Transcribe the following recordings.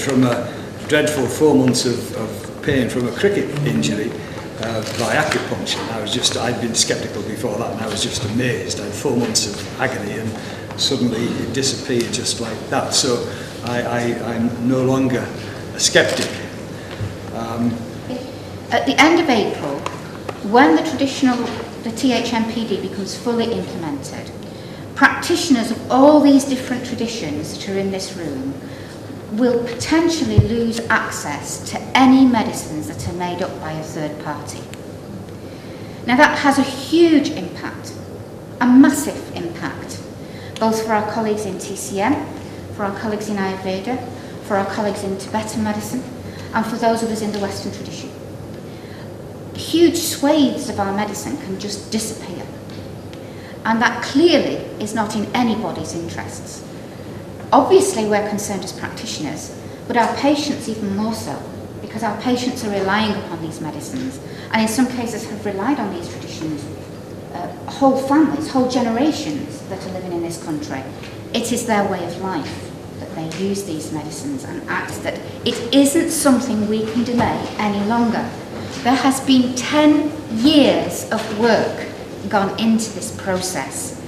from a dreadful 4 months of pain from a cricket injury by acupuncture. And I'd been sceptical before that, and I was just amazed. I had 4 months of agony, and suddenly it disappeared just like that. So I'm no longer a sceptic. At the end of April, when the THMPD becomes fully implemented, practitioners of all these different traditions that are in this room will potentially lose access to any medicines that are made up by a third party. Now that has a huge impact, a massive impact, both for our colleagues in TCM, for our colleagues in Ayurveda, for our colleagues in Tibetan medicine, and for those of us in the Western tradition. Huge swathes of our medicine can just disappear. And that clearly is not in anybody's interests. Obviously, we're concerned as practitioners, but our patients even more so, because our patients are relying upon these medicines, and in some cases have relied on these traditions, whole families, whole generations that are living in this country. It is their way of life that they use these medicines, and act that it isn't something we can delay any longer. There has been 10 years of work gone into this process.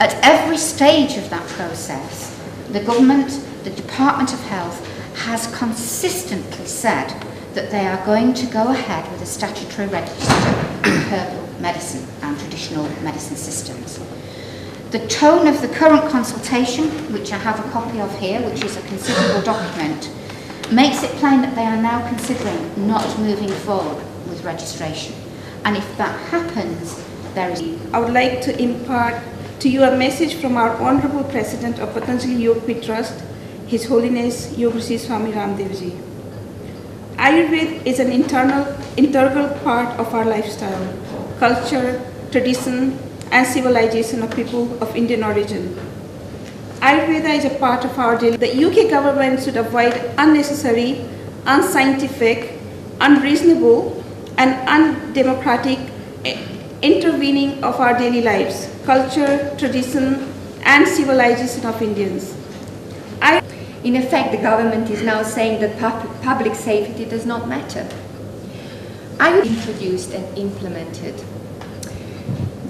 At every stage of that process, the government, the Department of Health, has consistently said that they are going to go ahead with a statutory register of herbal medicine and traditional medicine systems. The tone of the current consultation, which I have a copy of here, which is a considerable document, makes it plain that they are now considering not moving forward with registration. And if that happens, I would like to impart to you a message from our Honorable President of Patanjali Yoga Trust, His Holiness Yogi Swami Ramdev Ji. Ayurveda is an integral part of our lifestyle, culture, tradition, and civilization of people of Indian origin. Ayurveda is a part of our daily. The UK government should avoid unnecessary, unscientific, unreasonable, and undemocratic intervening of our daily lives, culture, tradition, and civilization of Indians. In effect, the government is now saying that public safety does not matter. I was introduced and implemented.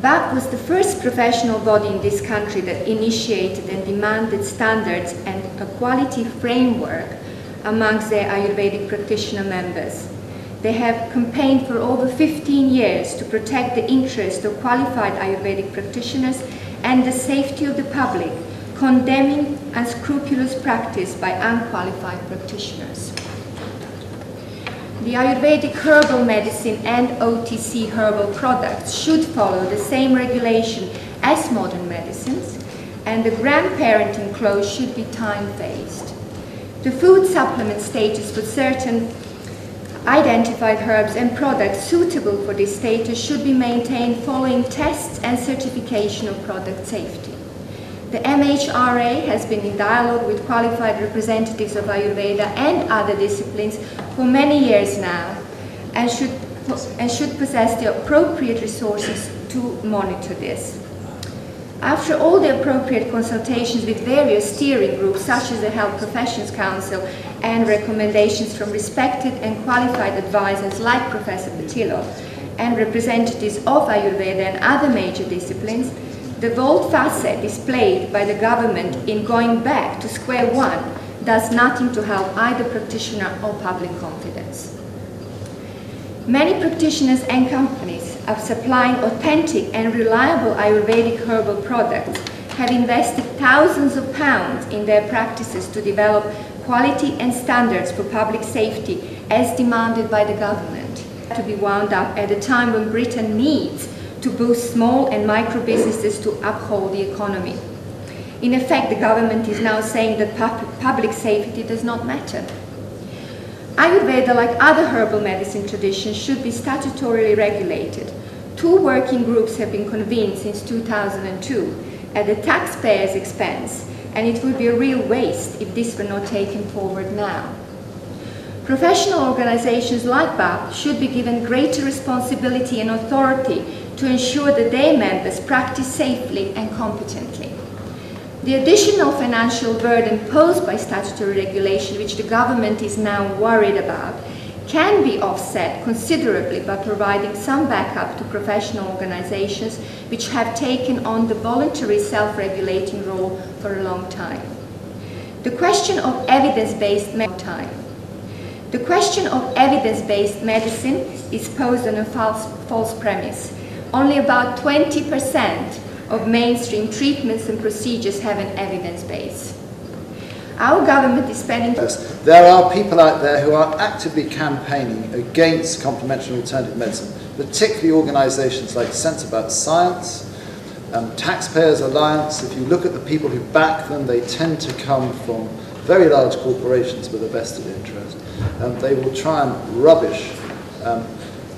BAP was the first professional body in this country that initiated and demanded standards and a quality framework amongst their Ayurvedic practitioner members. They have campaigned for over 15 years to protect the interests of qualified Ayurvedic practitioners and the safety of the public, condemning unscrupulous practice by unqualified practitioners. The Ayurvedic herbal medicine and OTC herbal products should follow the same regulation as modern medicines, and the grandparenting clause should be time-phased. The food supplement status for certain identified herbs and products suitable for this status should be maintained following tests and certification of product safety. The MHRA has been in dialogue with qualified representatives of Ayurveda and other disciplines for many years now, and should possess the appropriate resources to monitor this. After all the appropriate consultations with various steering groups such as the Health Professions Council and recommendations from respected and qualified advisors like Professor Patillo and representatives of Ayurveda and other major disciplines, the volte-face displayed by the government in going back to square one does nothing to help either practitioner or public confidence. Many practitioners and companies of supplying authentic and reliable Ayurvedic herbal products have invested thousands of pounds in their practices to develop quality and standards for public safety as demanded by the government, to be wound up at a time when Britain needs to boost small and micro businesses to uphold the economy. In effect, the government is now saying that public safety does not matter. Ayurveda, like other herbal medicine traditions, should be statutorily regulated. 2 working groups have been convened since 2002 at the taxpayers' expense, and it would be a real waste if this were not taken forward now. Professional organizations like BAP should be given greater responsibility and authority to ensure that their members practice safely and competently. The additional financial burden posed by statutory regulation, which the government is now worried about, can be offset considerably by providing some backup to professional organizations which have taken on the voluntary self-regulating role for a long time. The question of evidence-based medicine is posed on a false premise. Only about 20% of mainstream treatments and procedures have an evidence base. Our government is spending... There are people out there who are actively campaigning against complementary alternative medicine, particularly organisations like Sense About Science, Taxpayers Alliance. If you look at the people who back them, they tend to come from very large corporations with a vested interest. They will try and rubbish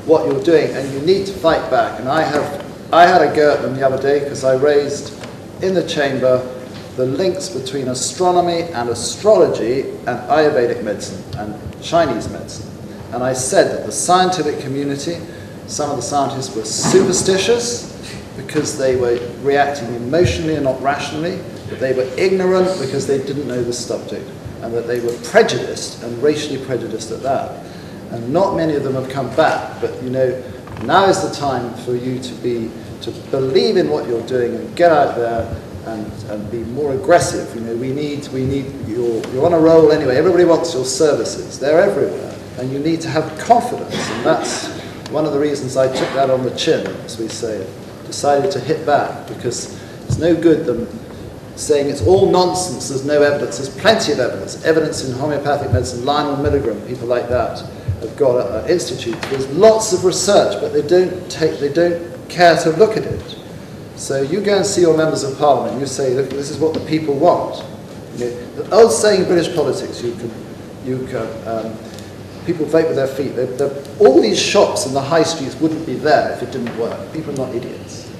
what you're doing, and you need to fight back. And I had a go at them the other day because I raised in the chamber the links between astronomy and astrology and Ayurvedic medicine and Chinese medicine. And I said that the scientific community, some of the scientists were superstitious because they were reacting emotionally and not rationally, that they were ignorant because they didn't know the subject, and that they were prejudiced and racially prejudiced at that. And not many of them have come back, but you know, now is the time for you to believe in what you're doing and get out there and be more aggressive. You know, you're on a roll anyway. Everybody wants your services. They're everywhere. And you need to have confidence. And that's one of the reasons I took that on the chin, as we say, decided to hit back, because it's no good them saying it's all nonsense, there's no evidence. There's plenty of evidence. Evidence in homeopathic medicine, Lionel Milgram, people like that have got an institute. There's lots of research, but they don't care to look at it. So you go and see your members of parliament, you say, look, this is what the people want. You know, the old saying in British politics, people vote with their feet. All these shops in the high streets wouldn't be there if it didn't work. People are not idiots.